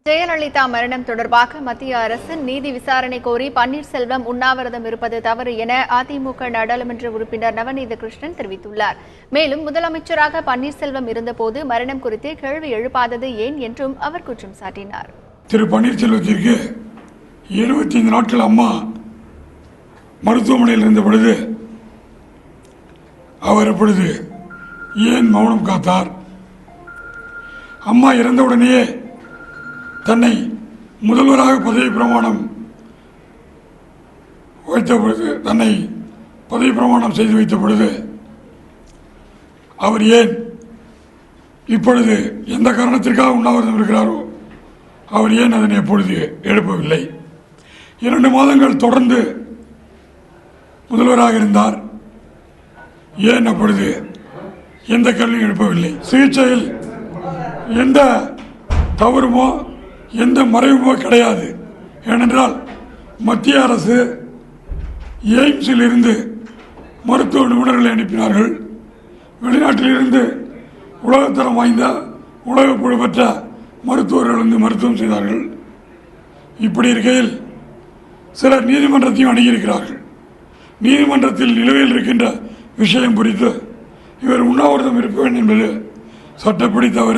ஜெயலலிதா மரணம் தொடர்பாக மத்திய அரசு நீதி விசாரணை கோரி பன்னீர்செல்வம் உண்ணாவிரதம் இருப்பது தவறு என அதிமுக நாடாளுமன்ற உறுப்பினர் நவநீத கிருஷ்ணன் தெரிவித்துள்ளார். மேலும் முதலமைச்சராக பன்னீர்செல்வம் இருந்தபோது மரணம் குறித்து கேள்வி எழுப்பாதது ஏன் என்றும் அவர் குற்றம் சாட்டினார். திரு பன்னீர்செல்வத்திற்கு 75 நாட்கள் அம்மா மருத்துவமனையில் இருந்த பொழுது அவர் அப்பொழுது ஏன் மௌனம் காத்தார்? அம்மா இறந்தவுடனேயே தன்னை முதல்வராக பதவி பிரமாணம் செய்து வைத்த பொழுது அவர் ஏன் இப்பொழுது எந்த காரணத்திற்காக உண்ணாவிரதம் இருக்கிறாரோ அவர் ஏன் அதனை எப்பொழுது எழுப்பவில்லை? 2 மாதங்கள் தொடர்ந்து முதல்வராக இருந்தார், ஏன் அப்பொழுது எந்த கேள்வியும் எழுப்பவில்லை? சிகிச்சையில் எந்த தவறுமோ எந்த மறைவுமோ கிடையாது. ஏனென்றால் மத்திய அரசு எய்ம்ஸில் இருந்து மருத்துவ நிபுணர்களை அனுப்பினார்கள். வெளிநாட்டிலிருந்து உலகத்தரம் வாய்ந்த உலக புகழ்பெற்ற மருத்துவர்கள் வந்து மருத்துவம் செய்தார்கள். இப்படி இருக்கையில் சிலர் நீதிமன்றத்தையும் அணுகியிருக்கிறார்கள். நீதிமன்றத்தில் நிலுவையில் இருக்கின்ற விஷயம் குறித்து இவர் உண்ணாவிரதம் இருப்பேன் என்பது சட்டப்படி தவறு.